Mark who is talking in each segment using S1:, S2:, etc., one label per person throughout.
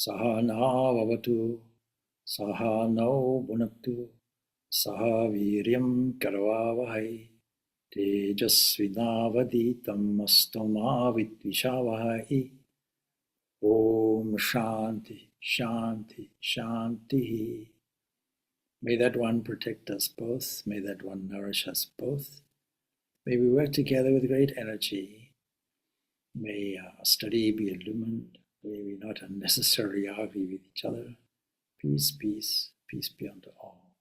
S1: Sahana vavatu, sahano bhunaktu, saha viryam karavavahai, tejasvinavaditam astoma vidvishavahai. Om Shanti, Shanti, Shanti. May that one protect us both. May that one nourish us both. May we work together with great energy. May our study be illumined. May we not unnecessarily argue with each other. Peace, peace, peace be unto all.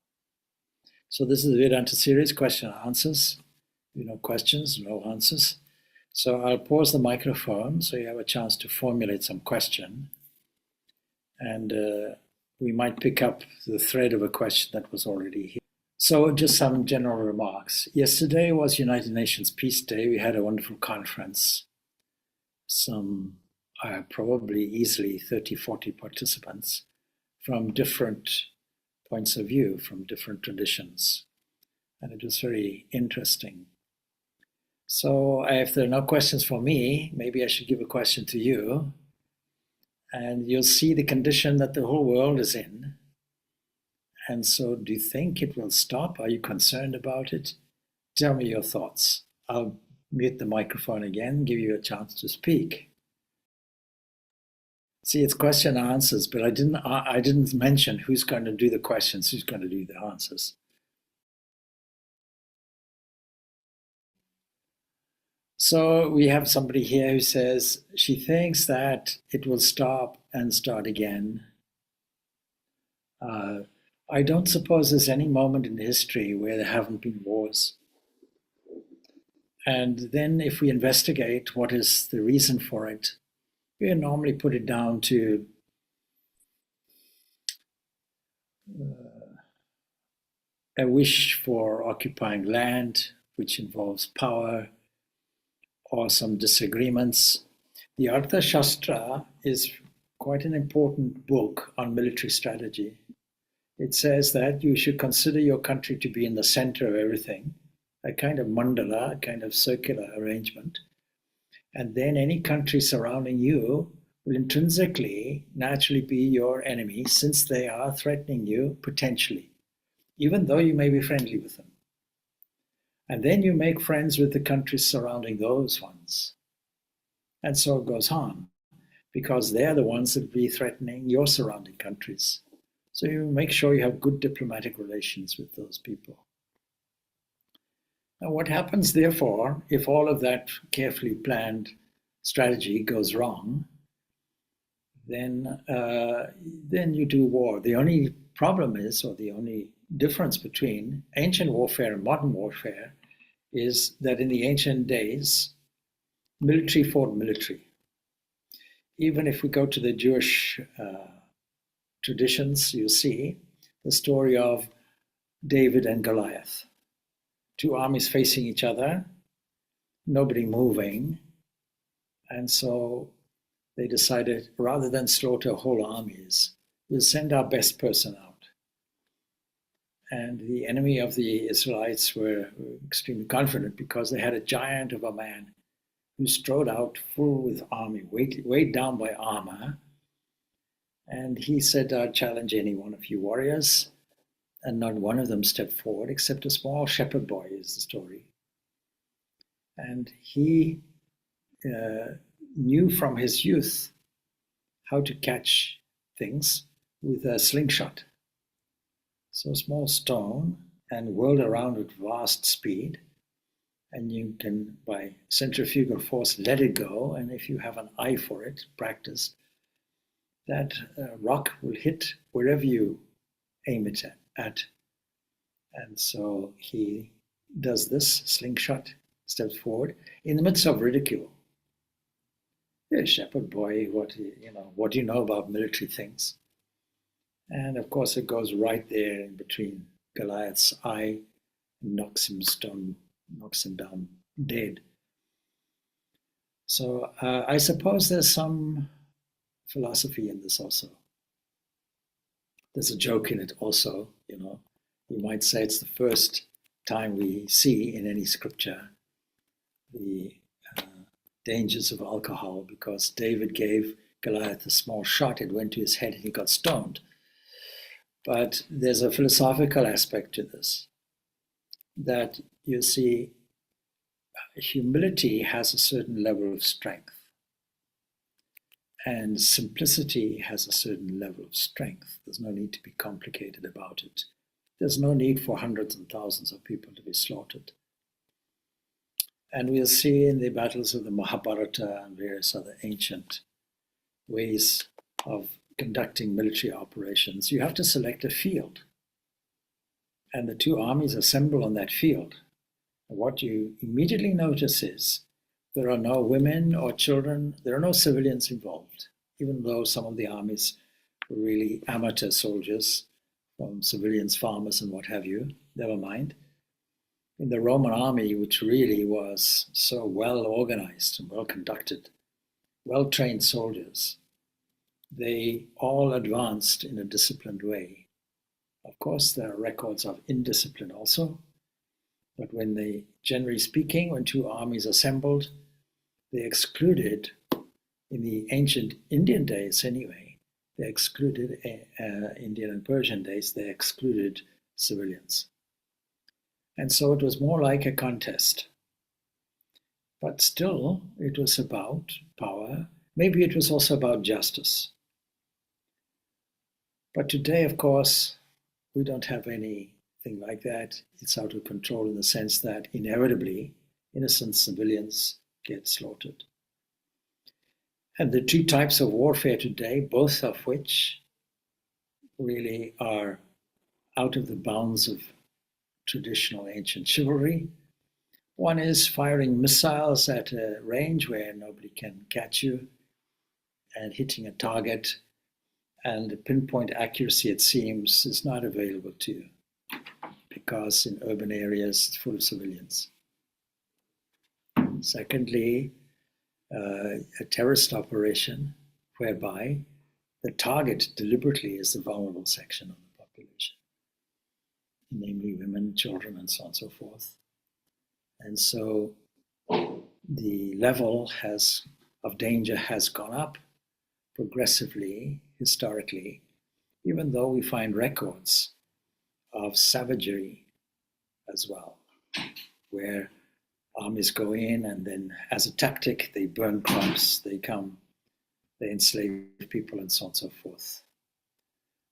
S1: So this is the Vedanta series, question and answers. No questions, no answers. So I'll pause the microphone so you have a chance to formulate some question. And we might pick up the thread of a question that was already here. So just some general remarks. Yesterday was United Nations Peace Day. We had a wonderful conference. Some probably easily 30, 40 participants from different points of view, from different traditions. And it was very interesting. So if there are no questions for me, maybe I should give a question to you. And you'll see the condition that the whole world is in. And so do you think it will stop? Are you concerned about it? Tell me your thoughts. I'll mute the microphone again, give you a chance to speak. See, it's question and answers, but I didn't mention who's going to do the questions, who's going to do the answers. So we have somebody here who says she thinks that it will stop and start again. I don't suppose there's any moment in history where there haven't been wars. And then if we investigate what is the reason for it, we normally put it down to a wish for occupying land, which involves power, or some disagreements. The Artha Shastra is quite an important book on military strategy. It says that you should consider your country to be in the center of everything, a kind of mandala, a kind of circular arrangement. And then any country surrounding you will intrinsically, naturally be your enemy, since they are threatening you potentially, even though you may be friendly with them. And then you make friends with the countries surrounding those ones. And so it goes on, because they're the ones that will be threatening your surrounding countries. So you make sure you have good diplomatic relations with those people. Now what happens, therefore, if all of that carefully planned strategy goes wrong, then you do war. The only problem is, or the only difference between ancient warfare and modern warfare is that in the ancient days, military fought military. Even if we go to the Jewish traditions, you see the story of David and Goliath. Two armies facing each other, nobody moving. And so they decided, rather than slaughter whole armies, we'll send our best person out. And the enemy of the Israelites were extremely confident because they had a giant of a man who strode out full with army, weighed down by armor. And he said, I'll challenge any one of you warriors. And not one of them stepped forward, except a small shepherd boy is the story. And he knew from his youth how to catch things with a slingshot. So a small stone and whirled around with vast speed. And you can, by centrifugal force, let it go. And if you have an eye for it, practiced, that rock will hit wherever you aim it at. And so he does this slingshot, steps forward in the midst of ridicule. Hey, shepherd boy, what do you know about military things? And of course it goes right there in between Goliath's eye and knocks him down dead. So I suppose there's some philosophy in this also. There's a joke in it also, You might say it's the first time we see in any scripture the dangers of alcohol, because David gave Goliath a small shot, it went to his head and he got stoned. But there's a philosophical aspect to this, that you see, humility has a certain level of strength, and simplicity has a certain level of strength. There's no need to be complicated about it. There's no need for hundreds and thousands of people to be slaughtered. And we'll see in the battles of the Mahabharata and various other ancient ways of conducting military operations, you have to select a field. And the two armies assemble on that field. And what you immediately notice is there are no women or children, there are no civilians involved, even though some of the armies were really amateur soldiers, from civilians, farmers, and what have you, never mind. In the Roman army, which really was so well organized and well conducted, well-trained soldiers, they all advanced in a disciplined way. Of course, there are records of indiscipline also, but when they, generally speaking, when two armies assembled, they excluded, in the ancient Indian days anyway, they excluded, Indian and Persian days, they excluded civilians. And so it was more like a contest. But still, it was about power. Maybe it was also about justice. But today, of course, we don't have anything like that. It's out of control in the sense that inevitably innocent civilians get slaughtered. And the two types of warfare today, both of which really are out of the bounds of traditional ancient chivalry. One is firing missiles at a range where nobody can catch you and hitting a target, and the pinpoint accuracy, it seems, is not available to you because in urban areas it's full of civilians. Secondly, a terrorist operation whereby the target deliberately is the vulnerable section of the population, namely women, children, and so on and so forth. And so the level of danger has gone up progressively, historically, even though we find records of savagery as well, where armies go in and then as a tactic, they burn crops, they enslave people and so on and so forth.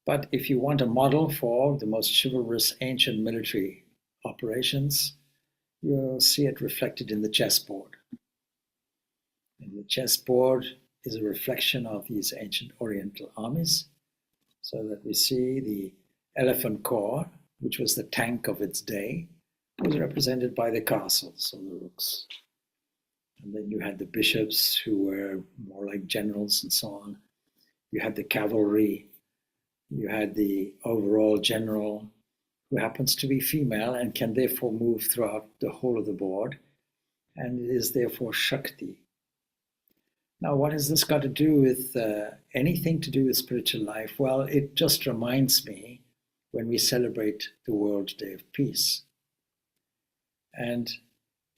S1: But if you want a model for the most chivalrous ancient military operations, you'll see it reflected in the chessboard. And the chessboard is a reflection of these ancient Oriental armies, so that we see the elephant corps, which was the tank of its day, was represented by the castles or the rooks. And then you had the bishops who were more like generals and so on. You had the cavalry. You had the overall general, who happens to be female and can therefore move throughout the whole of the board, and it is therefore Shakti. Now, what has this got to do with anything to do with spiritual life? Well, it just reminds me when we celebrate the World Day of Peace. And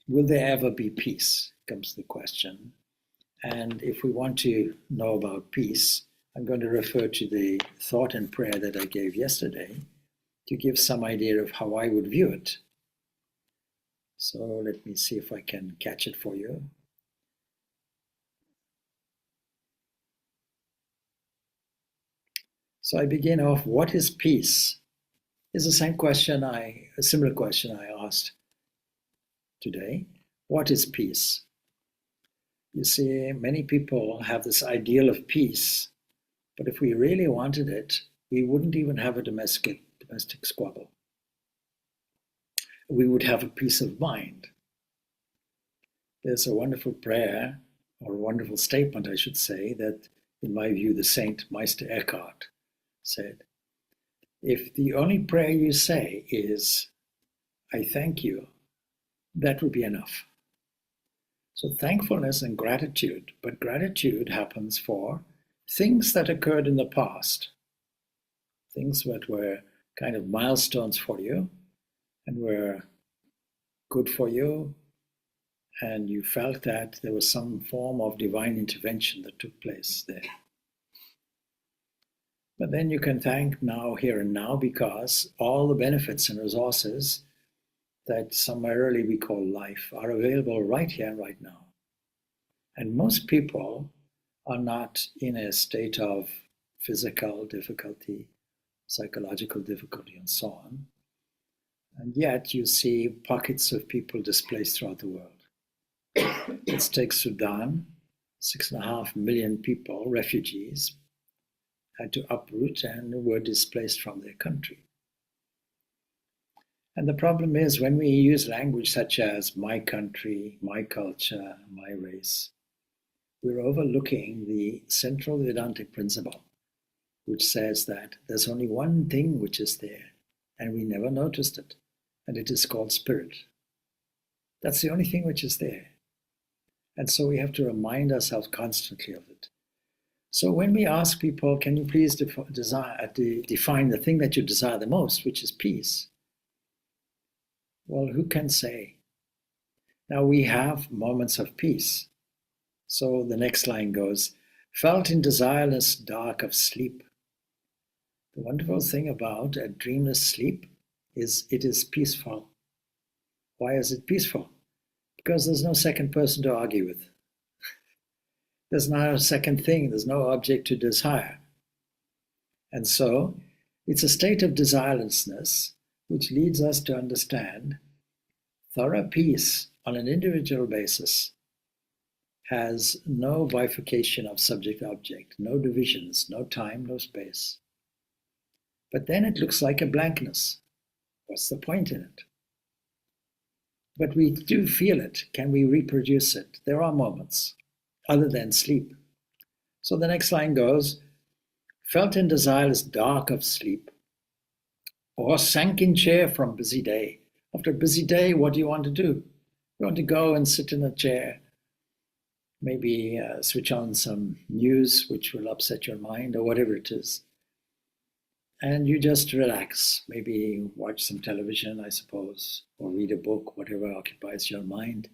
S1: will there ever be peace, comes the question. And if we want to know about peace, I'm going to refer to the thought and prayer that I gave yesterday to give some idea of how I would view it. So let me see if I can catch it for you. So I begin off, what is peace? Is the same question a similar question I asked today. What is peace? You see, many people have this ideal of peace, but if we really wanted it, we wouldn't even have a domestic squabble. We would have a peace of mind. There's a wonderful prayer, or a wonderful statement, I should say, that in my view, the Saint Meister Eckhart said, if the only prayer you say is, I thank you, that would be enough. So thankfulness and gratitude, but gratitude happens for things that occurred in the past, things that were kind of milestones for you and were good for you and you felt that there was some form of divine intervention that took place there. But then you can thank now, here and now, because all the benefits and resources that summarily we call life are available right here and right now. And most people are not in a state of physical difficulty, psychological difficulty, and so on. And yet you see pockets of people displaced throughout the world. Let's take Sudan, 6.5 million people, refugees, had to uproot and were displaced from their country. And the problem is when we use language such as my country, my culture, my race, we're overlooking the central Vedantic principle, which says that there's only one thing which is there, and we never noticed it, and it is called spirit. That's the only thing which is there. And so we have to remind ourselves constantly of it. So when we ask people, can you please define the thing that you desire the most, which is peace? Well, who can say? Now we have moments of peace. So the next line goes, felt in desireless dark of sleep. The wonderful thing about a dreamless sleep is it is peaceful. Why is it peaceful? Because there's no second person to argue with. There's not a second thing, there's no object to desire. And so it's a state of desirelessness which leads us to understand thorough peace on an individual basis has no bifurcation of subject-object, no divisions, no time, no space. But then it looks like a blankness. What's the point in it? But we do feel it. Can we reproduce it? There are moments other than sleep. So the next line goes, felt in desireless dark of sleep, or sank in chair from busy day. After a busy day, what do you want to do? You want to go and sit in a chair, maybe switch on some news which will upset your mind or whatever it is. And you just relax, maybe watch some television, I suppose, or read a book, whatever occupies your mind.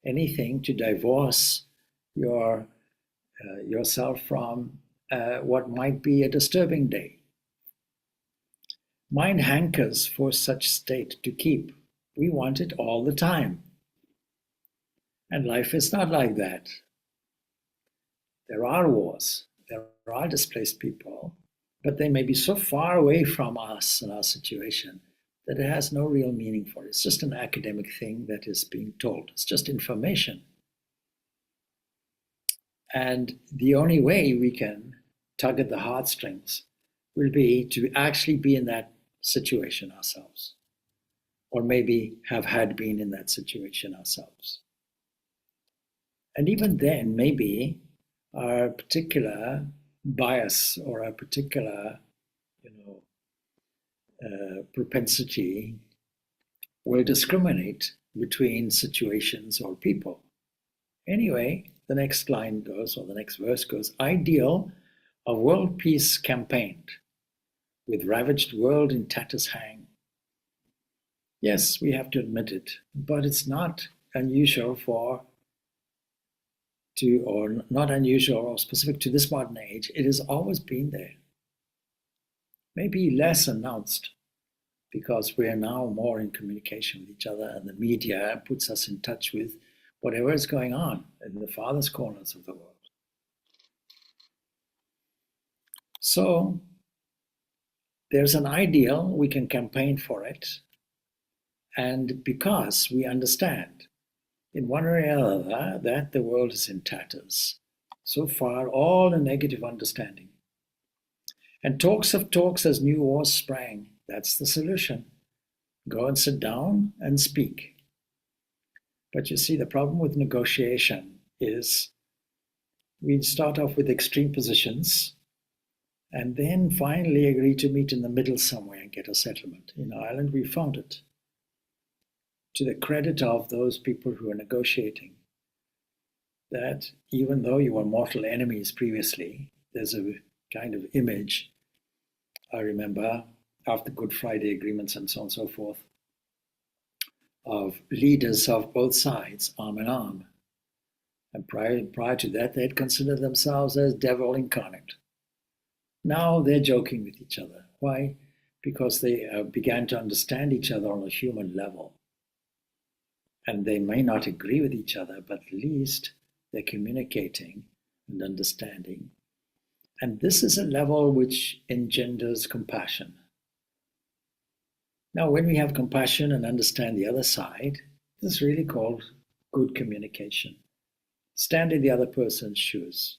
S1: Anything to divorce yourself from what might be a disturbing day. Mind hankers for such state to keep. We want it all the time. And life is not like that. There are wars, there are displaced people, but they may be so far away from us and our situation that it has no real meaning for it. It's just an academic thing that is being told. It's just information. And the only way we can tug at the heartstrings will be to actually be in that situation ourselves, or maybe have had been in that situation ourselves. And even then, maybe our particular bias or a particular, propensity will discriminate between situations or people. Anyway, the next line goes, or the next verse goes, ideal of world peace campaigned, with ravaged world in tatters hang. Yes, we have to admit it, but it's not unusual or not unusual or specific to this modern age. It has always been there. Maybe less announced, because we are now more in communication with each other, and the media puts us in touch with whatever is going on in the farthest corners of the world. So there's an ideal, we can campaign for it, and because we understand in one way or other that the world is in tatters, so far all a negative understanding. And talks of talks as new wars sprang, that's the solution. Go and sit down and speak. But you see, the problem with negotiation is we start off with extreme positions and then finally agree to meet in the middle somewhere and get a settlement. In Ireland, we found it. To the credit of those people who are negotiating, that even though you were mortal enemies previously, there's a kind of image, I remember, after Good Friday agreements and so on and so forth, of leaders of both sides, arm in arm. And prior to that, they had considered themselves as devil incarnate. Now they're joking with each other. Why? Because they began to understand each other on a human level. And they may not agree with each other, but at least they're communicating and understanding. And this is a level which engenders compassion. Now, when we have compassion and understand the other side, this is really called good communication. Stand in the other person's shoes.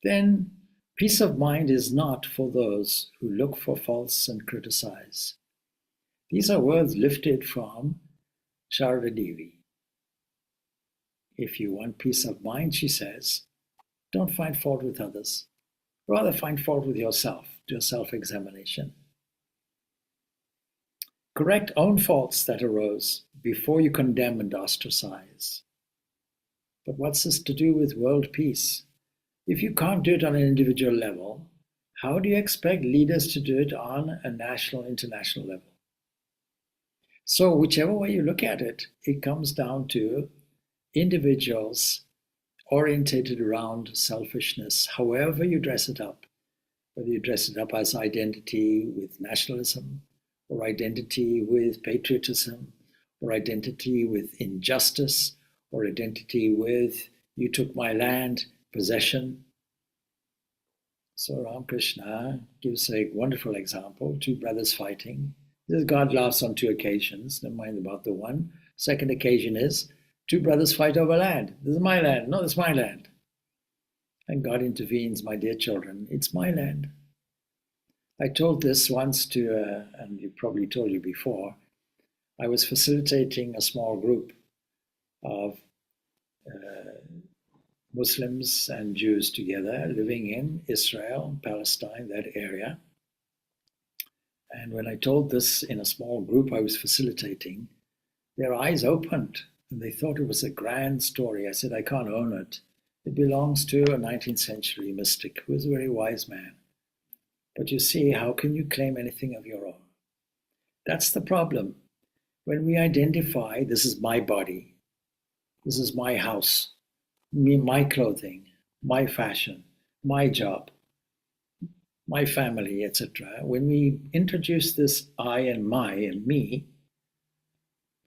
S1: Then peace of mind is not for those who look for faults and criticize. These are words lifted from Sharada Devi. If you want peace of mind, she says, don't find fault with others. Rather find fault with yourself. Do a self-examination. Correct own faults that arose before you condemn and ostracize. But what's this to do with world peace? If you can't do it on an individual level, how do you expect leaders to do it on a national, international level? So whichever way you look at it, it comes down to individuals orientated around selfishness, however you dress it up. Whether you dress it up as identity with nationalism, or identity with patriotism, or identity with injustice, or identity with you took my land, possession. So Ramakrishna gives a wonderful example, two brothers fighting. God laughs on two occasions, never mind about the one. Second occasion is, two brothers fight over land. This is my land. No, this is my land. And God intervenes, my dear children, it's my land. I told this once to, and you probably told you before, I was facilitating a small group of Muslims and Jews together living in Israel, Palestine, that area. And when I told this in a small group I was facilitating, their eyes opened and they thought it was a grand story. I said, I can't own it. It belongs to a 19th century mystic who was a very wise man. But you see, how can you claim anything of your own? That's the problem. When we identify, this is my body, this is my house, my clothing, my fashion, my job, my family, etc. When we introduce this I and my and me,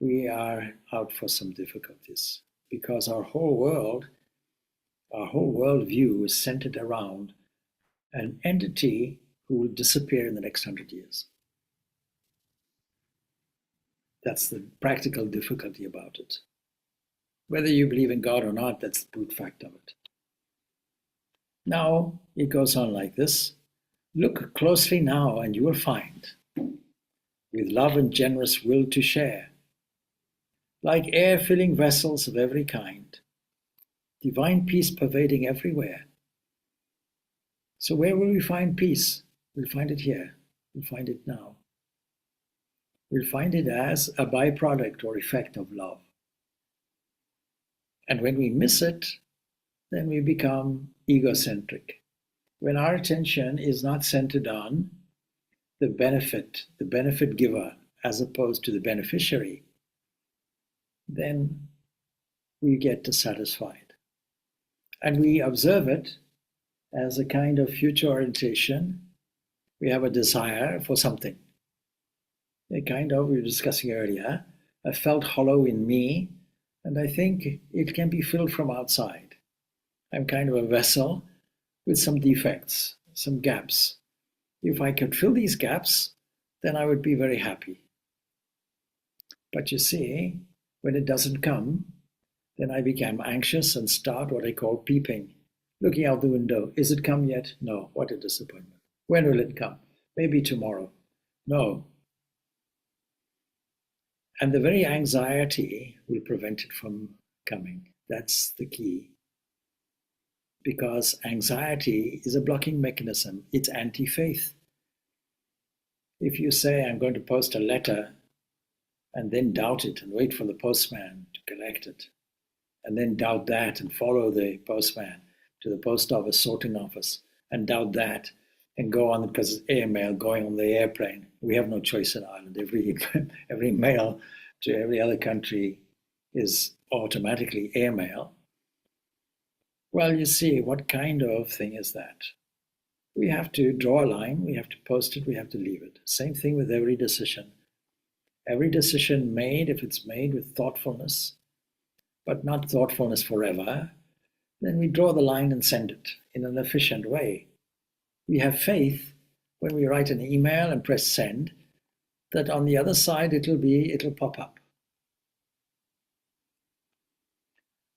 S1: we are out for some difficulties because our whole worldview is centered around an entity who will disappear in the next 100 years. That's the practical difficulty about it. Whether you believe in God or not, that's the brute fact of it. Now, it goes on like this. Look closely now and you will find, with love and generous will to share, like air-filling vessels of every kind, divine peace pervading everywhere. So where will we find peace? We'll find it here. We'll find it now. We'll find it as a byproduct or effect of love. And when we miss it, then we become egocentric. When our attention is not centered on the benefit giver, as opposed to the beneficiary, then we get dissatisfied. And we observe it as a kind of future orientation. We have a desire for something. A kind of, we were discussing earlier, I felt hollow in me, and I think it can be filled from outside. I'm kind of a vessel with some defects, some gaps. If I could fill these gaps, then I would be very happy. But you see, when it doesn't come, then I become anxious and start what I call peeping, looking out the window. Is it come yet? No. What a disappointment. When will it come? Maybe tomorrow. No. And the very anxiety will prevent it from coming. That's the key. Because anxiety is a blocking mechanism. It's anti-faith. If you say, I'm going to post a letter, and then doubt it and wait for the postman to collect it, and then doubt that and follow the postman to the post office sorting office, and doubt that, and go on because it's airmail going on the airplane. We have no choice in Ireland. Every mail to every other country is automatically airmail. Well, you see, what kind of thing is that? We have to draw a line, we have to post it, we have to leave it. Same thing with every decision. Every decision made, if it's made with thoughtfulness, but not thoughtfulness forever, then we draw the line and send it in an efficient way. We have faith when we write an email and press send, that on the other side it'll pop up.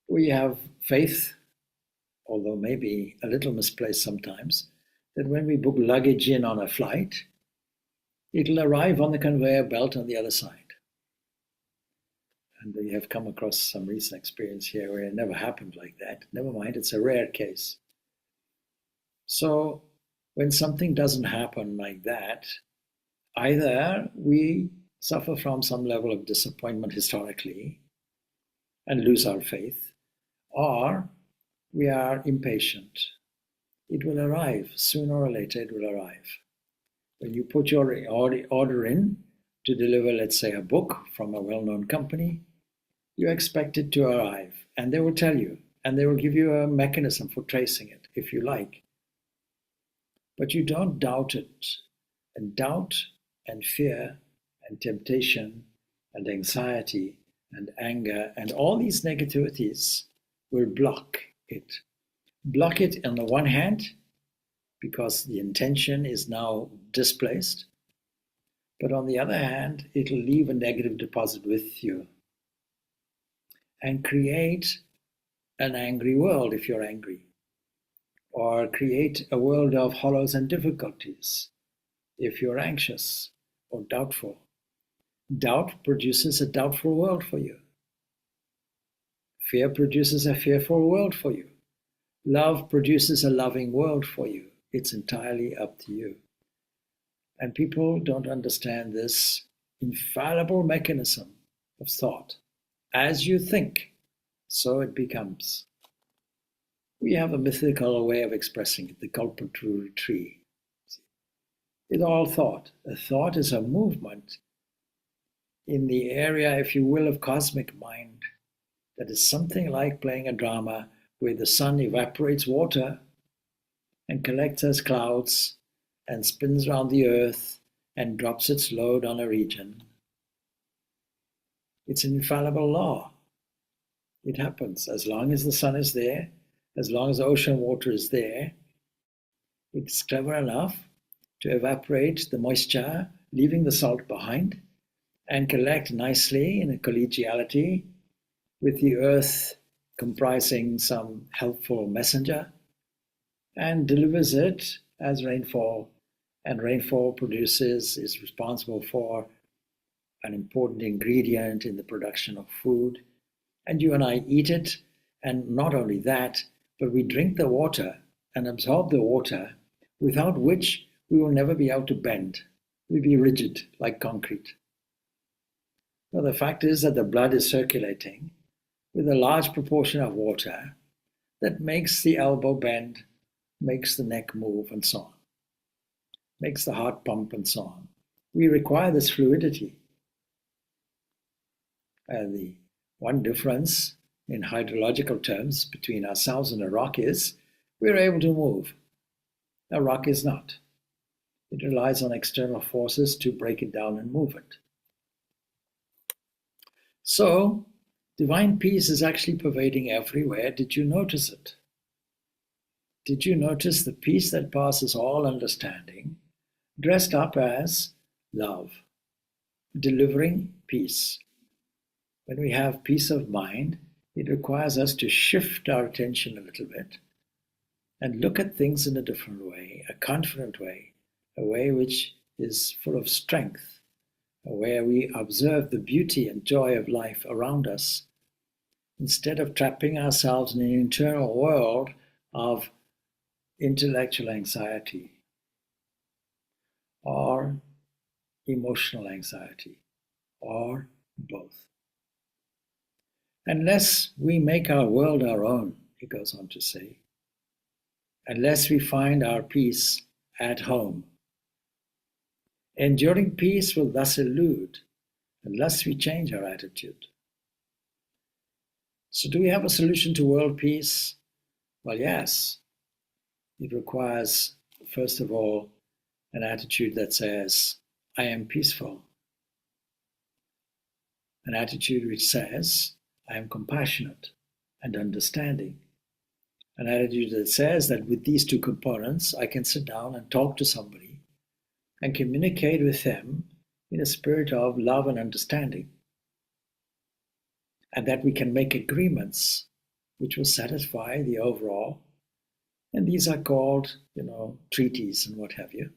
S1: We have faith, although maybe a little misplaced sometimes, that when we book luggage in on a flight, it'll arrive on the conveyor belt on the other side. And we have come across some recent experience here where it never happened like that. Never mind, it's a rare case. So when something doesn't happen like that, either we suffer from some level of disappointment historically and lose our faith, or we are impatient. It will arrive. Sooner or later, it will arrive. When you put your order in to deliver, let's say, a book from a well-known company, you expect it to arrive, and they will tell you, and they will give you a mechanism for tracing it, if you like. But you don't doubt it. And doubt and fear and temptation and anxiety and anger and all these negativities will block it. Block it on the one hand, because the intention is now displaced, but on the other hand, it'll leave a negative deposit with you and create an angry world if you're angry, or create a world of hollows and difficulties if you're anxious or doubtful. Doubt produces a doubtful world for you. Fear produces a fearful world for you. Love produces a loving world for you. It's entirely up to you. And people don't understand this infallible mechanism of thought. As you think, so it becomes. We have a mythical way of expressing it, the culpatory tree. It's all thought. A thought is a movement in the area, if you will, of cosmic mind. That is something like playing a drama where the sun evaporates water and collects as clouds and spins around the earth and drops its load on a region. It's an infallible law. It happens as long as the sun is there, as long as the ocean water is there. It's clever enough to evaporate the moisture, leaving the salt behind, and collect nicely in a collegiality with the earth comprising some helpful messenger, and delivers it as rainfall. And rainfall is responsible for an important ingredient in the production of food. And you and I eat it, and not only that, but we drink the water and absorb the water, without which we will never be able to bend. We'll be rigid like concrete. Well, the fact is that the blood is circulating with a large proportion of water that makes the elbow bend, makes the neck move, and so on, makes the heart pump, and so on. We require this fluidity. The one difference in hydrological terms between ourselves and a rock is we're able to move. A rock is not. It relies on external forces to break it down and move it. So, divine peace is actually pervading everywhere. Did you notice it? Did you notice the peace that passes all understanding, dressed up as love, delivering peace? When we have peace of mind, it requires us to shift our attention a little bit and look at things in a different way, a confident way, a way which is full of strength, where we observe the beauty and joy of life around us, instead of trapping ourselves in an internal world of intellectual anxiety or emotional anxiety or both. Unless we make our world our own, he goes on to say, unless we find our peace at home, enduring peace will thus elude unless we change our attitude. So do we have a solution to world peace? Well, yes. It requires, first of all, an attitude that says, I am peaceful. An attitude which says, I am compassionate and understanding. An attitude that says that with these two components, I can sit down and talk to somebody and communicate with them in a spirit of love and understanding. And that we can make agreements which will satisfy the overall. And these are called, treaties and what have you.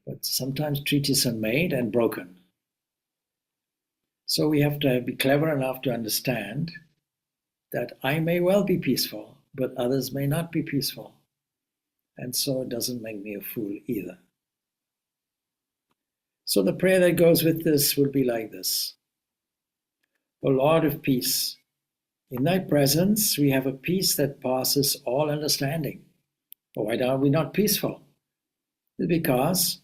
S1: But sometimes treaties are made and broken. So we have to be clever enough to understand that I may well be peaceful, but others may not be peaceful. And so it doesn't make me a fool either. So the prayer that goes with this would be like this. O Lord of peace, in thy presence we have a peace that passes all understanding. But why are we not peaceful? It's because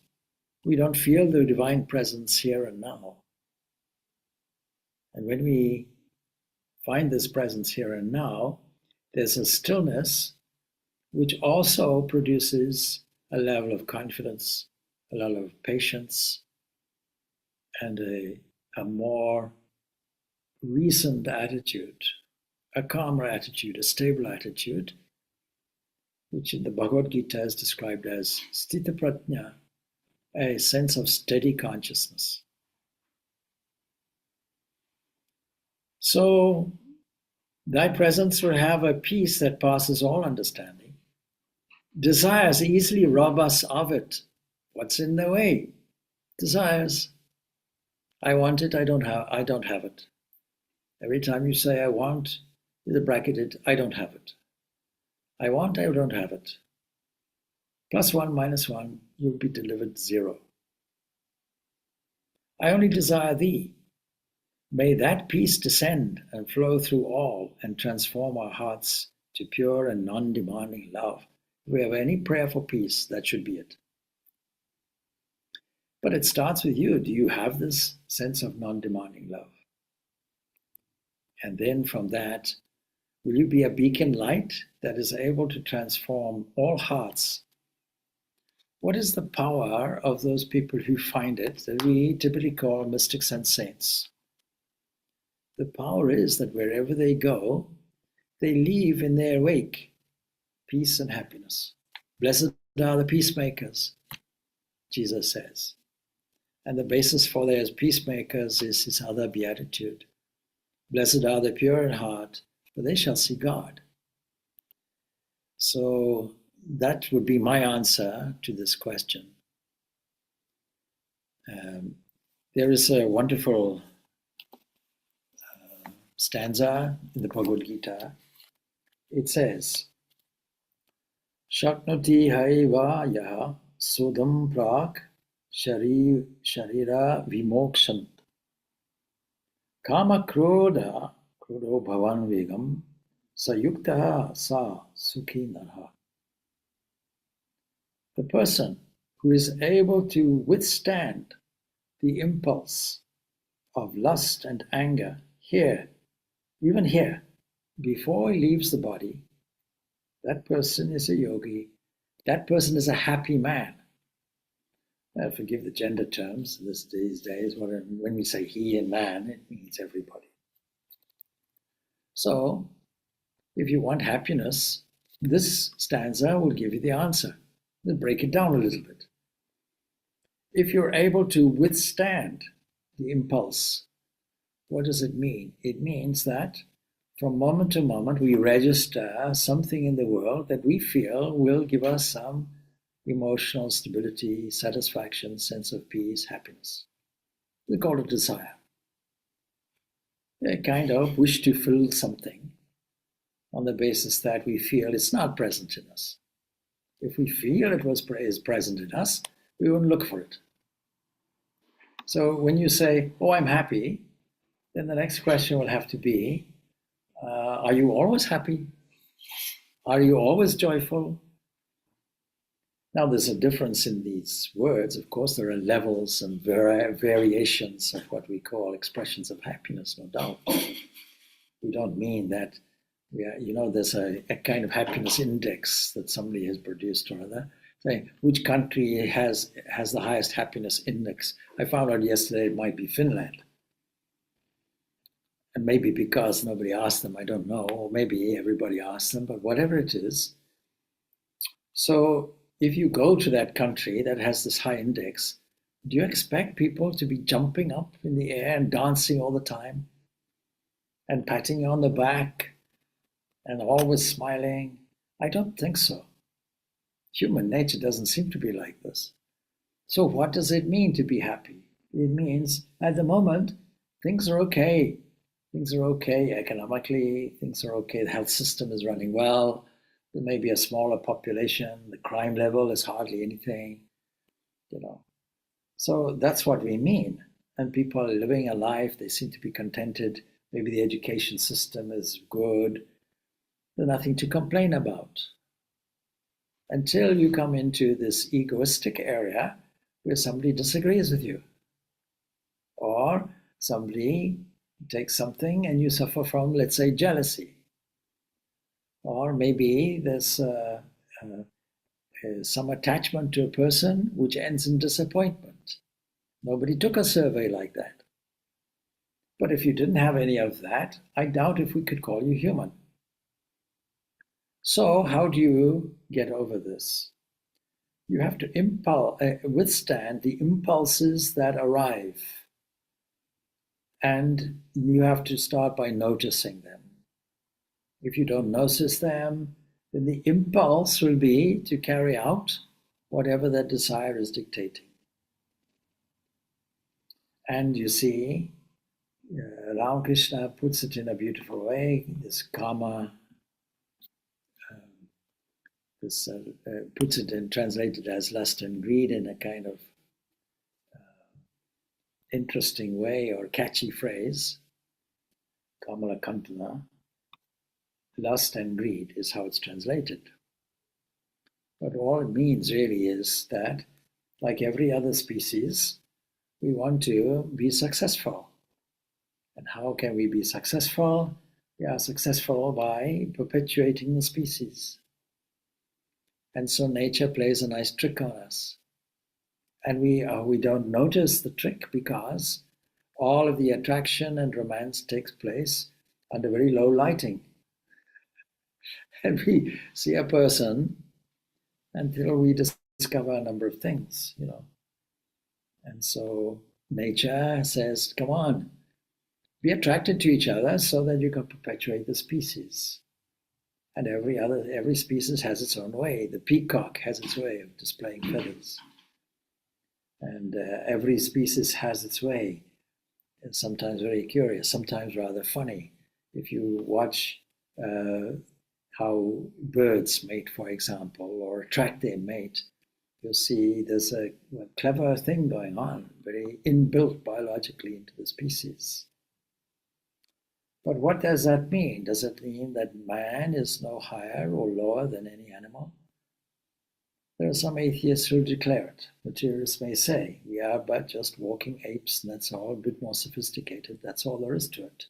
S1: we don't feel the divine presence here and now. And when we find this presence here and now, there's a stillness which also produces a level of confidence, a level of patience, and a more reasoned attitude, a calmer attitude, a stable attitude, which in the Bhagavad Gita is described as sthita prajna, a sense of steady consciousness. So, thy presence will have a peace that passes all understanding. Desires easily rob us of it. What's in the way? Desires. I want it, I don't have it. Every time you say I want, is a bracketed, I don't have it. I want, I don't have it. +1, -1, you'll be delivered 0. I only desire thee. May that peace descend and flow through all and transform our hearts to pure and non-demanding love. If we have any prayer for peace, that should be it. But it starts with you. Do you have this sense of non-demanding love? And then from that, will you be a beacon light that is able to transform all hearts? What is the power of those people who find it that we typically call mystics and saints? The power is that wherever they go, they leave in their wake peace and happiness. Blessed are the peacemakers, Jesus says. And the basis for their peacemakers is his other beatitude. Blessed are the pure in heart, for they shall see God. So that would be my answer to this question. There is a wonderful stanza in the Bhagavad Gita. It says, Shaknoti haiva yaha sudam prak sharira vimokshant kama krodo bhavan vegam sayuktaha sa sukhi narha. The person who is able to withstand the impulse of lust and anger here, even here, before he leaves the body, that person is a yogi. That person is a happy man. Forgive the gender terms these days. When we say he and man, it means everybody. So, if you want happiness, this stanza will give you the answer. We'll break it down a little bit. If you're able to withstand the impulse, what does it mean? It means that from moment to moment we register something in the world that we feel will give us some emotional stability, satisfaction, sense of peace, happiness. We call it desire. A kind of wish to fill something on the basis that we feel it's not present in us. If we feel it is present in us, we wouldn't look for it. So when you say, oh, I'm happy, then the next question will have to be, are you always happy? Are you always joyful? Now, there's a difference in these words. Of course, there are levels and variations of what we call expressions of happiness, no doubt. We don't mean that, there's a kind of happiness index that somebody has produced or other, saying which country has the highest happiness index. I found out yesterday it might be Finland. And maybe because nobody asked them, I don't know, or maybe everybody asked them, but whatever it is. So if you go to that country that has this high index, do you expect people to be jumping up in the air and dancing all the time and patting you on the back and always smiling? I don't think so. Human nature doesn't seem to be like this. So what does it mean to be happy? It means at the moment, things are okay. Things are okay economically, things are okay, the health system is running well, there may be a smaller population, the crime level is hardly anything, So that's what we mean. And people are living a life, they seem to be contented, maybe the education system is good, there's nothing to complain about. Until you come into this egoistic area where somebody disagrees with you, or somebody takes something and you suffer from, let's say, jealousy. Or maybe there's some attachment to a person which ends in disappointment. Nobody took a survey like that. But if you didn't have any of that, I doubt if we could call you human. So how do you get over this? You have to withstand the impulses that arrive. And you have to start by noticing them. If you don't notice them, then the impulse will be to carry out whatever that desire is dictating. And you see, Ramakrishna puts it in a beautiful way, this karma, puts it in, translated as lust and greed in a kind of interesting way or catchy phrase, Kamala Kantana, lust and greed is how it's translated. But all it means really is that, like every other species, we want to be successful. And how can we be successful? We are successful by perpetuating the species. And so nature plays a nice trick on us. And we don't notice the trick because all of the attraction and romance takes place under very low lighting. And we see a person until we discover a number of things, And so nature says, come on, be attracted to each other so that you can perpetuate the species. And every species has its own way. The peacock has its way of displaying feathers. And every species has its way. It's sometimes very curious, sometimes rather funny. If you watch how birds mate, for example, or attract their mate, you'll see there's a clever thing going on, very inbuilt biologically into the species. But what does that mean? Does it mean that man is no higher or lower than any animal? There are some atheists who declare it. Materialists may say, we are but just walking apes, and that's all, a bit more sophisticated. That's all there is to it.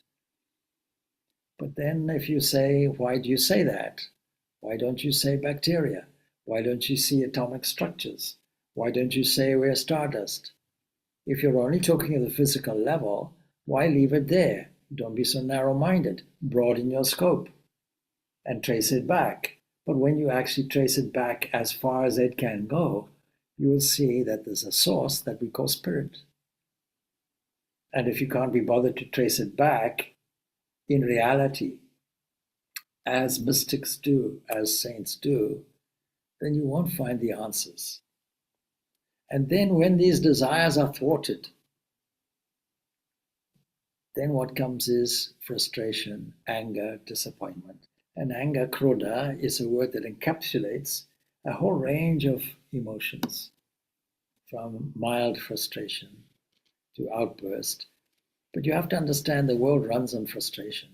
S1: But then if you say, why do you say that? Why don't you say bacteria? Why don't you see atomic structures? Why don't you say we're stardust? If you're only talking at the physical level, why leave it there? Don't be so narrow-minded. Broaden your scope and trace it back. But when you actually trace it back as far as it can go, you will see that there's a source that we call spirit. And if you can't be bothered to trace it back, in reality, as mystics do, as saints do, then you won't find the answers. And then when these desires are thwarted, then what comes is frustration, anger, disappointment. And anger, krodha, is a word that encapsulates a whole range of emotions, from mild frustration to outburst. But you have to understand the world runs on frustration.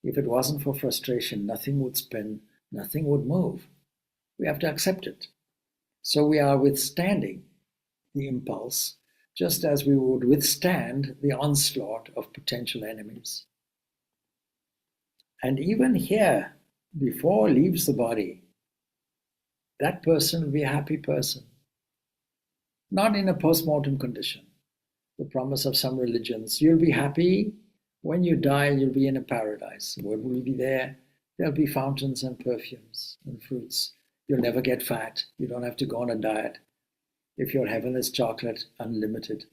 S1: If it wasn't for frustration, nothing would spin, nothing would move. We have to accept it. So we are withstanding the impulse, just as we would withstand the onslaught of potential enemies. And even here, before it leaves the body, that person will be a happy person. Not in a post-mortem condition. The promise of some religions, you'll be happy when you die, you'll be in a paradise. What will be there? There'll be fountains and perfumes and fruits. You'll never get fat. You don't have to go on a diet. If your heaven is chocolate, unlimited.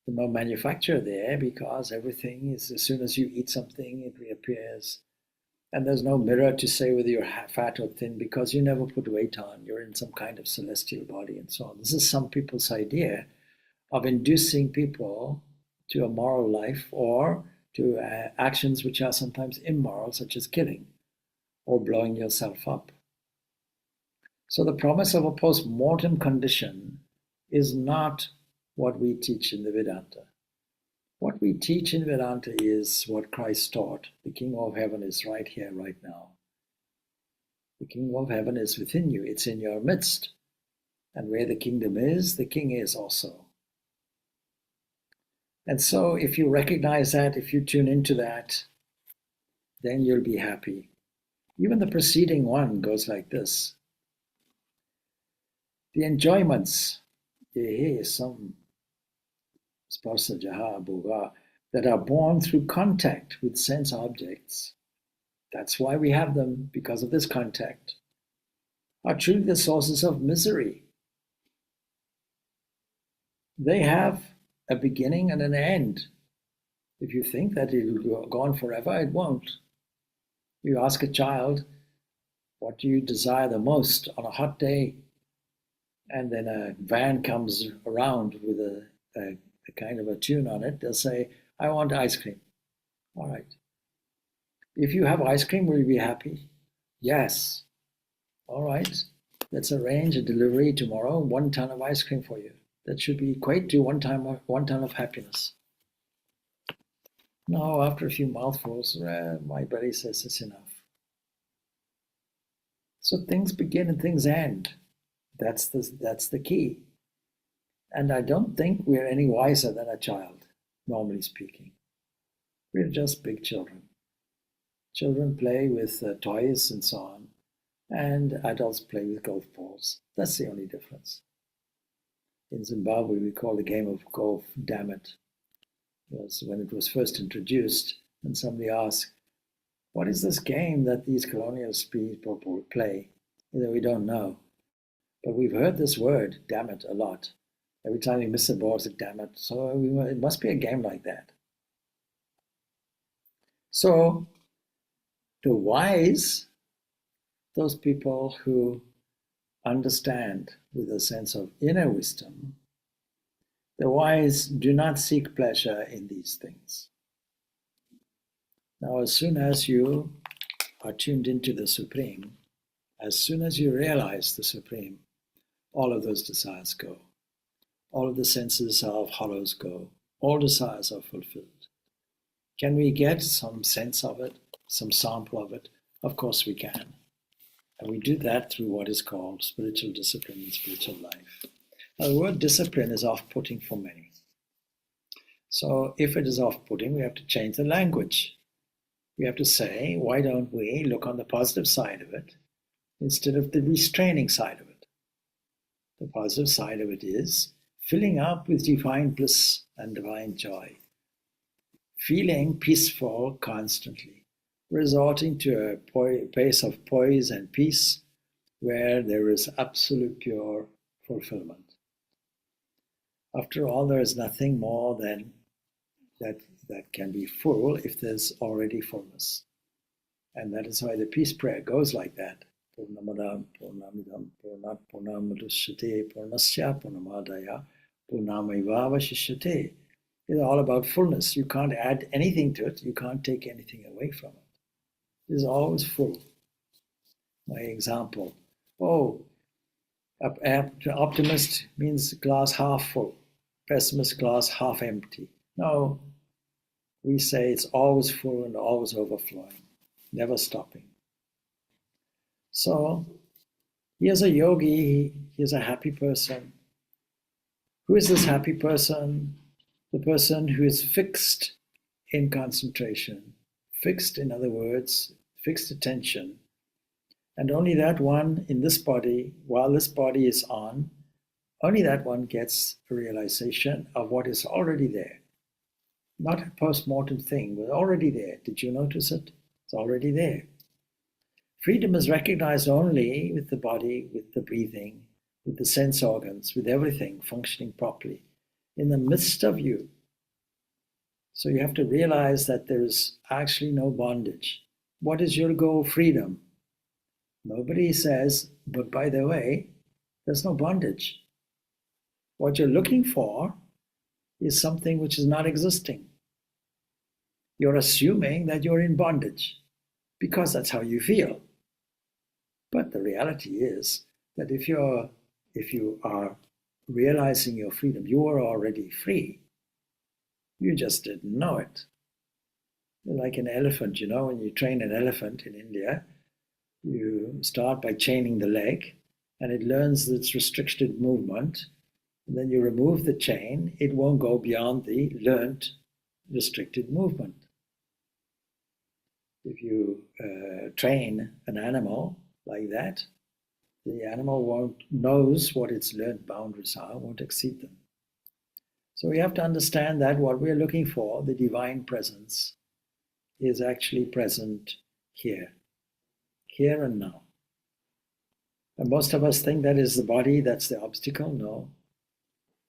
S1: There's no manufacturer there because everything is, as soon as you eat something, it reappears. And there's no mirror to say whether you're fat or thin because you never put weight on. You're in some kind of celestial body and so on. This is some people's idea of inducing people to a moral life or to actions which are sometimes immoral, such as killing or blowing yourself up. So the promise of a post-mortem condition is not what we teach in the Vedanta. What we teach in Vedanta is what Christ taught. The kingdom of heaven is right here, right now. The kingdom of heaven is within you. It's in your midst. And where the kingdom is, the king is also. And so if you recognize that, if you tune into that, then you'll be happy. Even the preceding one goes like this. The enjoyments, some sparsa jaha bhoga, that are born through contact with sense objects, that's why we have them, because of this contact, are truly the sources of misery. They have a beginning and an end. If you think that it will go on forever, it won't. You ask a child, what do you desire the most on a hot day? And then a van comes around with a kind of a tune on it. They'll say, I want ice cream. All right. If you have ice cream, will you be happy? Yes. All right. Let's arrange a delivery tomorrow, 1 ton of ice cream for you. That should be equate to 1 ton of happiness. No, after a few mouthfuls, my body says it's enough. So things begin and things end. That's the key. And I don't think we're any wiser than a child, normally speaking. We're just big children. Children play with toys and so on, and adults play with golf balls. That's the only difference. In Zimbabwe, we call the game of golf, damn it. Because when it was first introduced, and somebody asked, what is this game that these colonial people play? We don't know. But we've heard this word, damn it, a lot. Every time we miss a ball, it's like, damn it. So it must be a game like that. So the wise, those people who understand with a sense of inner wisdom, the wise do not seek pleasure in these things. Now, as soon as you are tuned into the Supreme, as soon as you realize the Supreme, all of those desires go. All of the senses of hollows go. All desires are fulfilled. Can we get some sense of it, some sample of it? Of course we can. And we do that through what is called spiritual discipline and spiritual life. Now, the word discipline is off-putting for many. So if it is off-putting, we have to change the language. We have to say, why don't we look on the positive side of it instead of the restraining side of it? The positive side of it is filling up with divine bliss and divine joy, feeling peaceful constantly, resorting to a place of poise and peace where there is absolute pure fulfillment. After all, there is nothing more than that can be full if there's already fullness. And that is why the peace prayer goes like that. Purnamadam, Purnamidam, Purnat Purnamadushyate, Purnasya Purnamadaya, Purnamaivavashishyate. It's all about fullness. You can't add anything to it. You can't take anything away from it. It is always full. My example, optimist means glass half full. Pessimist, glass half empty. No, we say it's always full and always overflowing, never stopping. So here's a yogi, here's a happy person. Who is this happy person? The person who is fixed in concentration, fixed, in other words, fixed attention. And only that one in this body, while this body is on, only that one gets a realization of what is already there. Not a post-mortem thing, but already there. Did you notice it? It's already there. Freedom is recognized only with the body, with the breathing, with the sense organs, with everything functioning properly, in the midst of you. So you have to realize that there is actually no bondage. What is your goal? Freedom. Nobody says, but by the way, there's no bondage. What you're looking for is something which is not existing. You're assuming that you're in bondage because that's how you feel. But the reality is that if you are realizing your freedom, you are already free. You just didn't know it. Like an elephant, when you train an elephant in India, you start by chaining the leg and it learns its restricted movement. And then you remove the chain, it won't go beyond the learned restricted movement. If you train an animal like that, the animal knows what its learned boundaries are, won't exceed them. So we have to understand that what we're looking for, the divine presence, is actually present here and now. And most of us think that is the body, that's the obstacle. No.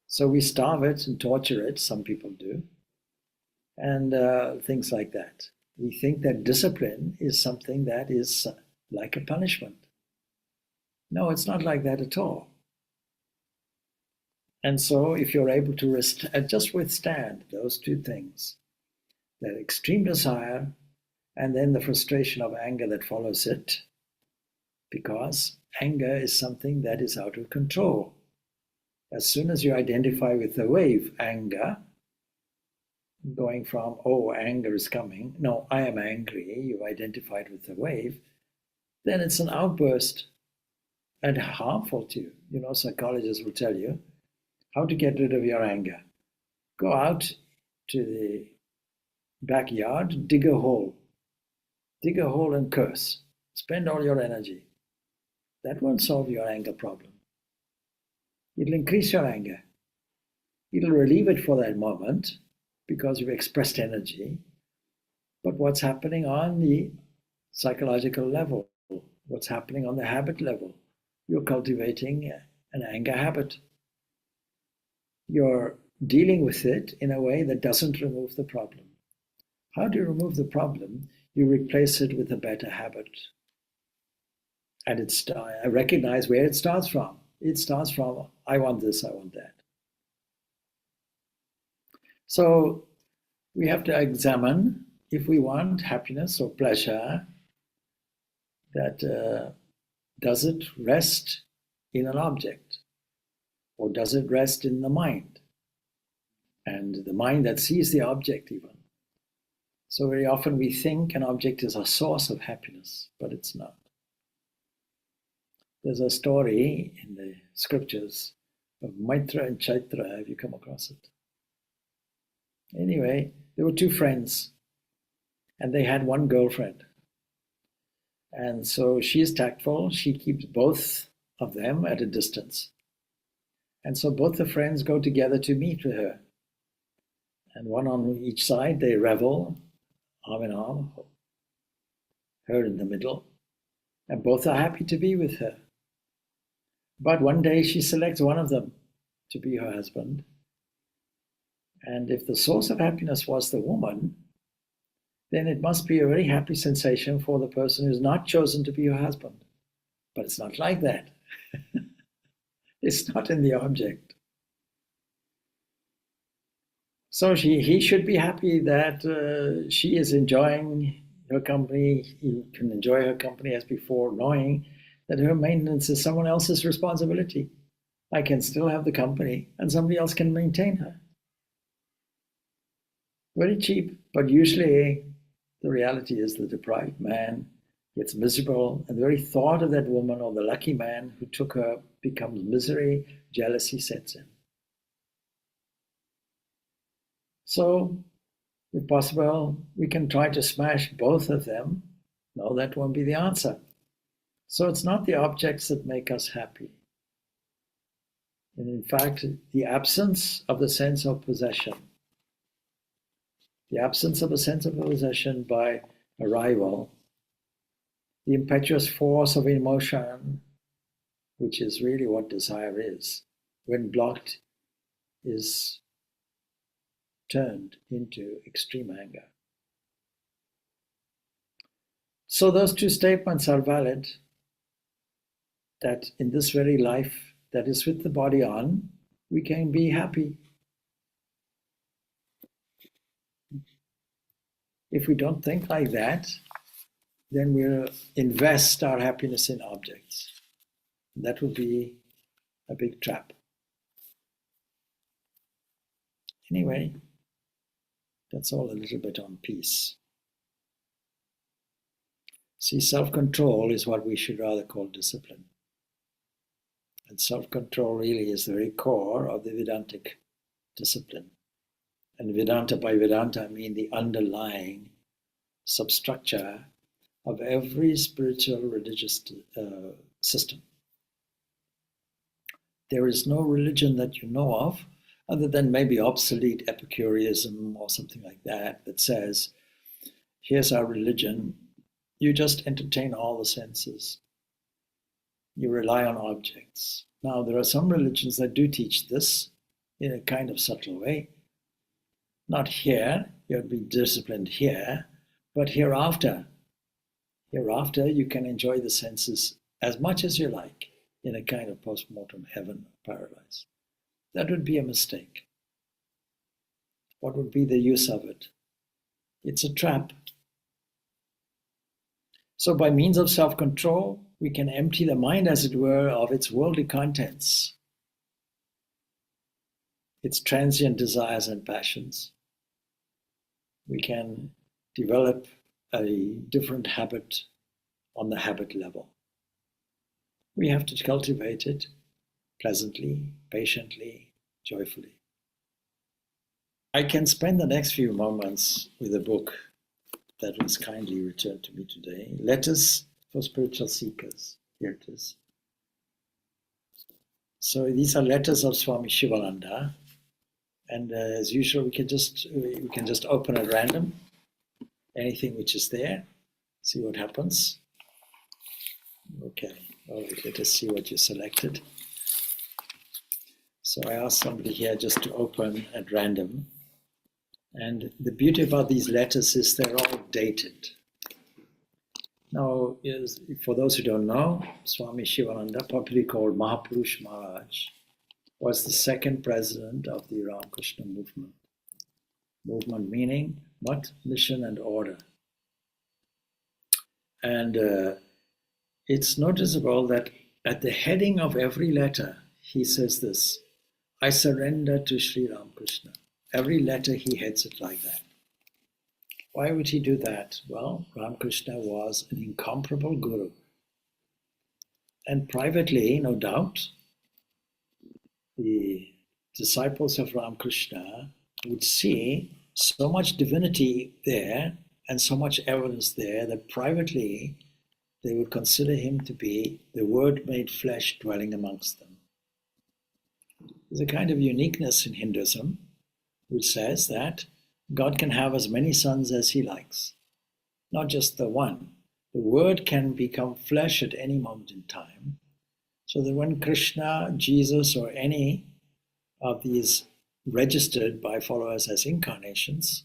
S1: So we starve it and torture it, some people do, and things like that. We think that discipline is something that is like a punishment. No, it's not like that at all. And so if you're able to just withstand those two things, that extreme desire and then the frustration of anger that follows it, because anger is something that is out of control. As soon as you identify with the wave, anger, going from, oh, anger is coming, no, I am angry, you've identified with the wave, then it's an outburst and harmful to you. Psychologists will tell you how to get rid of your anger. Go out to the backyard, dig a hole and curse. Spend all your energy. That won't solve your anger problem. It'll increase your anger. It'll relieve it for that moment because you've expressed energy. But what's happening on the psychological level? What's happening on the habit level? You're cultivating an anger habit. You're dealing with it in a way that doesn't remove the problem. How do you remove the problem? You replace it with a better habit. And I recognize where it starts from. It starts from, I want this, I want that. So we have to examine if we want happiness or pleasure, that does it rest in an object? Or does it rest in the mind? And the mind that sees the object even. So very often we think an object is a source of happiness, but it's not. There's a story in the scriptures of Maitra and Chaitra. Have you come across it? Anyway, there were two friends and they had one girlfriend. And so she is tactful. She keeps both of them at a distance. And so both the friends go together to meet with her. And one on each side, they revel, arm in arm, her in the middle. And both are happy to be with her. But one day she selects one of them to be her husband. And if the source of happiness was the woman, then it must be a very happy sensation for the person who's not chosen to be her husband. But it's not like that. It's not in the object. So he should be happy that she is enjoying her company. He can enjoy her company as before, knowing that her maintenance is someone else's responsibility. I can still have the company and somebody else can maintain her. Very cheap, but usually the reality is the deprived man gets miserable, and the very thought of that woman or the lucky man who took her becomes misery, jealousy sets in. So, if possible, we can try to smash both of them. No, that won't be the answer. So it's not the objects that make us happy. And in fact, the absence of the sense of possession, the absence of a sense of possession by arrival, the impetuous force of emotion, which is really what desire is, when blocked, is turned into extreme anger. So those two statements are valid, that in this very life that is with the body on, we can be happy. If we don't think like that, then we'll invest our happiness in objects. That would be a big trap. Anyway, that's all a little bit on peace. See, self-control is what we should rather call discipline. And self-control really is the very core of the Vedantic discipline. And Vedanta, by Vedanta, I mean the underlying substructure of every spiritual religious system. There is no religion that you know of, other than maybe obsolete Epicureanism or something like that, that says, here's our religion, you just entertain all the senses. You rely on objects. Now, there are some religions that do teach this in a kind of subtle way. Not here, you have to be disciplined here, but hereafter. Hereafter, you can enjoy the senses as much as you like in a kind of post-mortem heaven or paradise. That would be a mistake. What would be the use of it? It's a trap. So by means of self-control, we can empty the mind, as it were, of its worldly contents, its transient desires and passions. We can develop a different habit on the habit level. We have to cultivate it pleasantly, patiently, joyfully. I can spend the next few moments with a book that was kindly returned to me today, Letters for Spiritual Seekers. Here it is. So these are letters of Swami Shivananda, and as usual, we can just open at random anything which is there, see what happens. Okay, all right, let us see what you selected. So I asked somebody here just to open at random. And the beauty about these letters is they're all dated. Now, for those who don't know, Swami Shivananda, popularly called Mahapurush Maharaj, was the second president of the Ramakrishna movement. Movement meaning what? Mission and order. And it's noticeable that at the heading of every letter, he says this, I surrender to Sri Ramakrishna. Every letter he heads it like that. Why would he do that? Well, Ramakrishna was an incomparable guru. And privately, no doubt, the disciples of Ramakrishna would see so much divinity there and so much evidence there that privately they would consider him to be the Word made flesh dwelling amongst them. There's a kind of uniqueness in Hinduism which says that God can have as many sons as he likes, not just the one. The Word can become flesh at any moment in time, so that when Krishna, Jesus, or any of these registered by followers as incarnations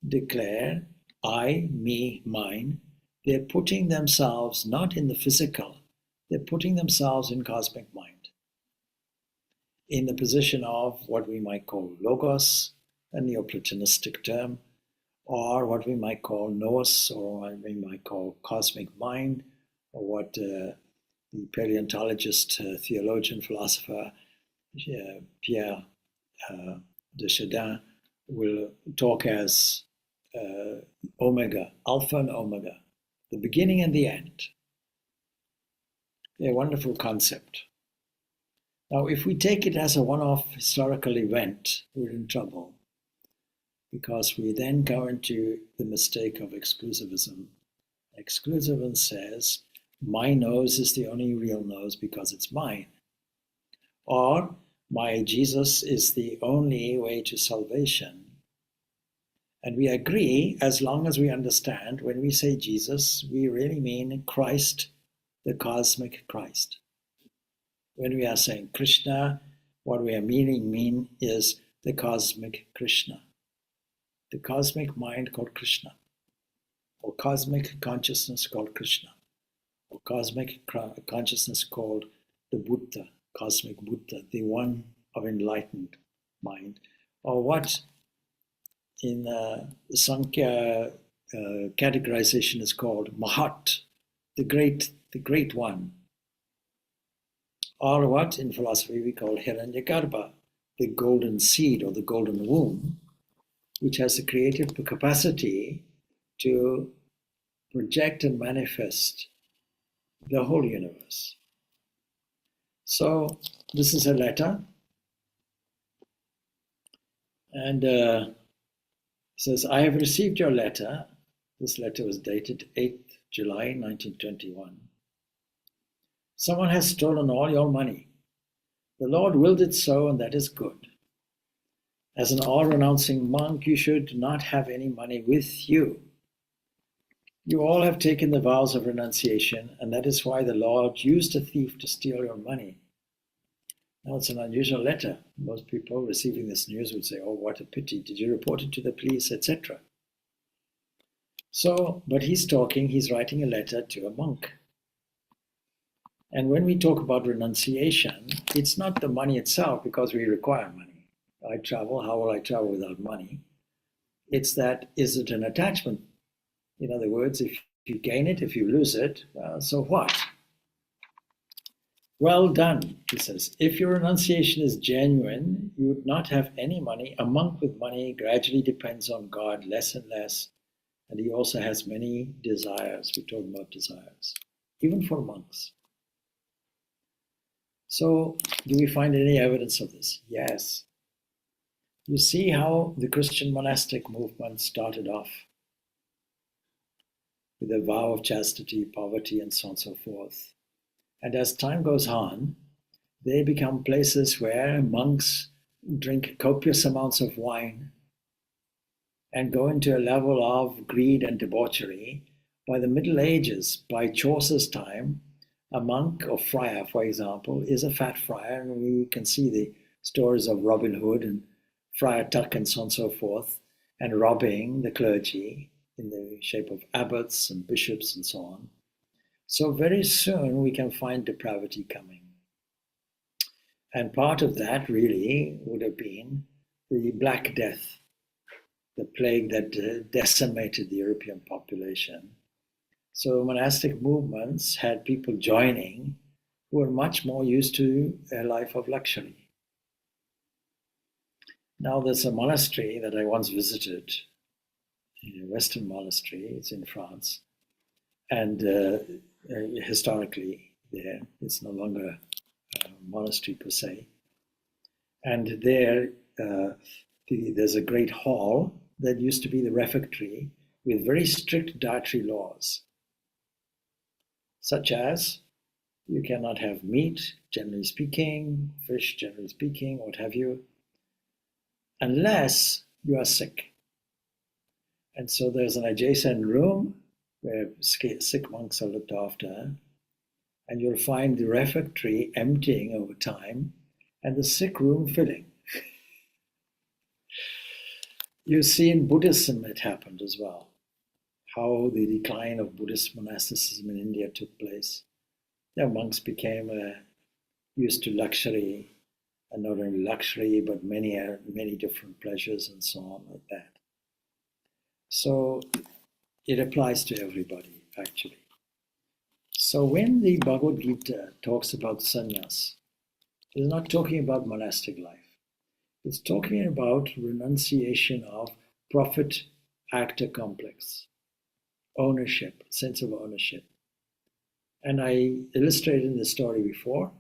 S1: declare, I, me, mine, they're putting themselves not in the physical, they're putting themselves in cosmic mind, in the position of what we might call logos, a Neoplatonistic term, or what we might call nous, or what we might call cosmic mind, or what the paleontologist, theologian, philosopher Pierre de Chardin will talk as omega, alpha and omega. the beginning and the end. They're a wonderful concept. Now, if we take it as a one-off historical event, we're in trouble, because we then go into the mistake of exclusivism. Exclusivism says, my nose is the only real nose because it's mine. Or, my Jesus is the only way to salvation. And we agree, as long as we understand, when we say Jesus, we really mean Christ, the cosmic Christ. When we are saying Krishna, what we are mean is the cosmic Krishna, the cosmic mind called Krishna, or cosmic consciousness called Krishna, or cosmic consciousness called the Buddha, cosmic Buddha, the one of enlightened mind, or what in Sankhya categorization is called Mahat, the great one, or what in philosophy we call Hiranyagarbha, the golden seed or the golden womb, which has the creative capacity to project and manifest the whole universe. So this is a letter, and it says, I have received your letter. This letter was dated 8th July 1921. Someone has stolen all your money. The Lord willed it so, and that is good. As an all-renouncing monk, you should not have any money with you. You all have taken the vows of renunciation, and that is why the Lord used a thief to steal your money. Now, it's an unusual letter. Most people receiving this news would say, oh, what a pity. Did you report it to the police, etc.? So, but he's writing a letter to a monk. And when we talk about renunciation, it's not the money itself, because we require money. I travel, how will I travel without money? It's that, is it an attachment? In other words, if you gain it, if you lose it, so what? Well done, he says. If your renunciation is genuine, you would not have any money. A monk with money gradually depends on God less and less, and he also has many desires. We're talking about desires, even for monks. So, do we find any evidence of this? Yes. You see how the Christian monastic movement started off with a vow of chastity, poverty, and so on and so forth. And as time goes on, they become places where monks drink copious amounts of wine and go into a level of greed and debauchery. By the Middle Ages, by Chaucer's time, a monk or friar, for example, is a fat friar, and we can see the stories of Robin Hood and Friar Tuck and so on and so forth, and robbing the clergy in the shape of abbots and bishops and so on. So very soon we can find depravity coming. And part of that really would have been the Black Death, the plague that decimated the European population. So monastic movements had people joining who were much more used to a life of luxury. Now there's a monastery that I once visited, a Western monastery, it's in France, and historically there, it's no longer a monastery per se, and there there's a great hall that used to be the refectory with very strict dietary laws, such as you cannot have meat, generally speaking, fish, generally speaking, what have you, unless you are sick. And so there's an adjacent room where sick monks are looked after, and you'll find the refectory emptying over time and the sick room filling. You see in Buddhism it happened as well, how the decline of Buddhist monasticism in India took place. Their monks became used to luxury, and not only luxury, but many different pleasures and so on like that. So it applies to everybody, actually. So when the Bhagavad Gita talks about sannyas, it's not talking about monastic life. It's talking about renunciation of prophet-actor complex. ownership, sense of ownership. And I illustrated in the story before,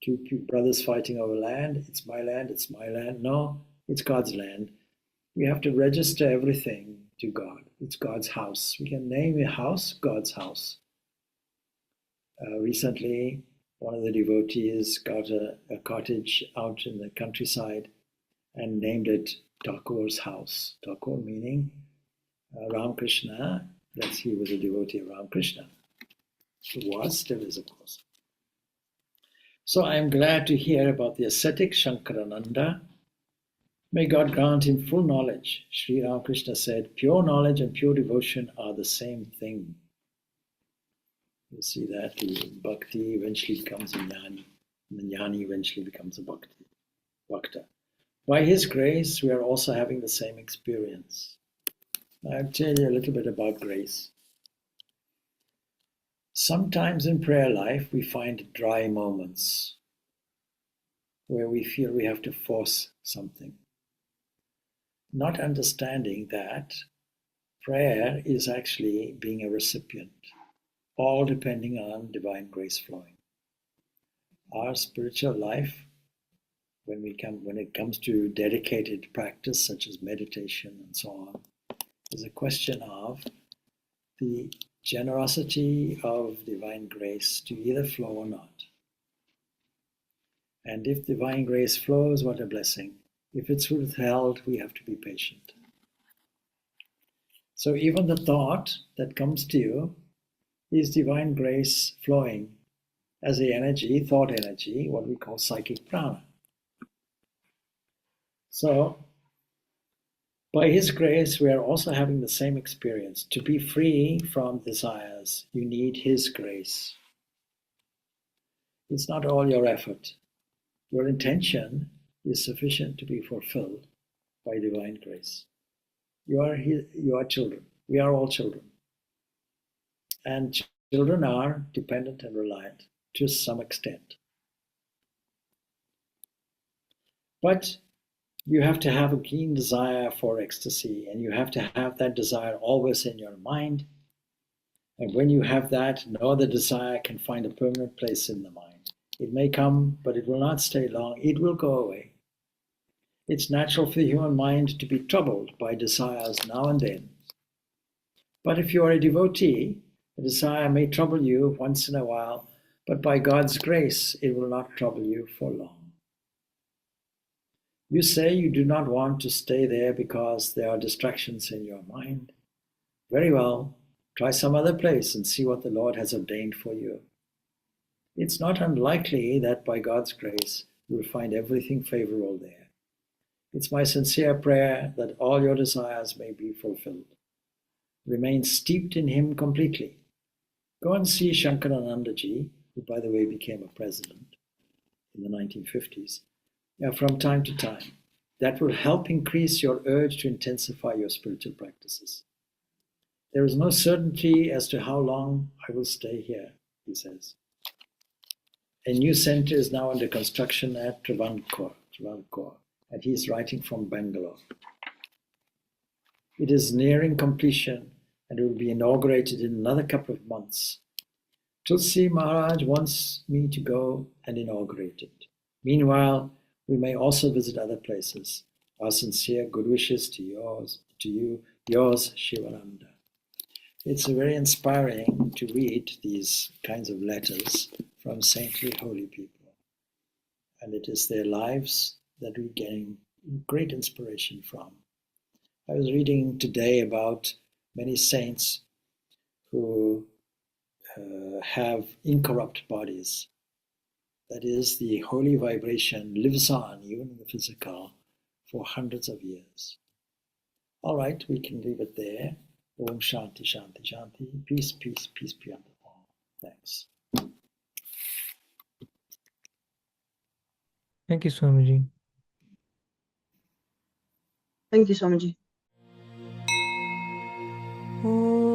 S1: two brothers fighting over land. It's my land, it's my land. No, it's God's land. We have to register everything to God. It's God's house. We can name a house God's house. Recently, one of the devotees got a cottage out in the countryside and named it Thakur's house. Thakur meaning Ramakrishna, that he was a devotee of Ramakrishna. He was, still is, of course. So I am glad to hear about the ascetic Shankarananda. May God grant him full knowledge. Sri Ramakrishna said, pure knowledge and pure devotion are the same thing. You see that the bhakti eventually becomes a jnani, and the jnani eventually becomes a bhakta. By his grace, we are also having the same experience. I'll tell you a little bit about grace. Sometimes in prayer life, we find dry moments where we feel we have to force something, not understanding that prayer is actually being a recipient, all depending on divine grace flowing. Our spiritual life, when it comes to dedicated practice such as meditation and so on, is a question of the generosity of divine grace to either flow or not. And if divine grace flows, what a blessing. If it's withheld, we have to be patient. So even the thought that comes to you is divine grace flowing as the energy, thought energy, what we call psychic prana. So by his grace, we are also having the same experience. To be free from desires, you need his grace. It's not all your effort. Your intention is sufficient to be fulfilled by divine grace. You are children. We are all children. And children are dependent and reliant to some extent. But you have to have a keen desire for ecstasy, and you have to have that desire always in your mind. And when you have that, no other desire can find a permanent place in the mind. It may come, but it will not stay long. It will go away. It's natural for the human mind to be troubled by desires now and then. But if you are a devotee, a desire may trouble you once in a while, but by God's grace, it will not trouble you for long. You say you do not want to stay there because there are distractions in your mind. Very well, try some other place and see what the Lord has ordained for you. It's not unlikely that by God's grace, you will find everything favorable there. It's my sincere prayer that all your desires may be fulfilled. Remain steeped in him completely. Go and see Shankarananda ji, who by the way became a president in the 1950s, from time to time. That will help increase your urge to intensify your spiritual practices. There is no certainty as to how long I will stay here, he says. A new center is now under construction at Travancore, and he is writing from Bangalore. It is nearing completion and it will be inaugurated in another couple of months. Tulsi Maharaj wants me to go and inaugurate it. Meanwhile, we may also visit other places. Our sincere good wishes to you, yours, Shivananda. It's very inspiring to read these kinds of letters from saintly, holy people. And it is their lives that we gain great inspiration from. I was reading today about many saints who have incorrupt bodies. That is, the holy vibration lives on, even in the physical, for hundreds of years. All right, we can leave it there. Om Shanti, Shanti, Shanti. Peace, peace, peace be unto all. Thanks.
S2: Thank you, Swamiji.
S3: Thank you, Swamiji.
S2: Om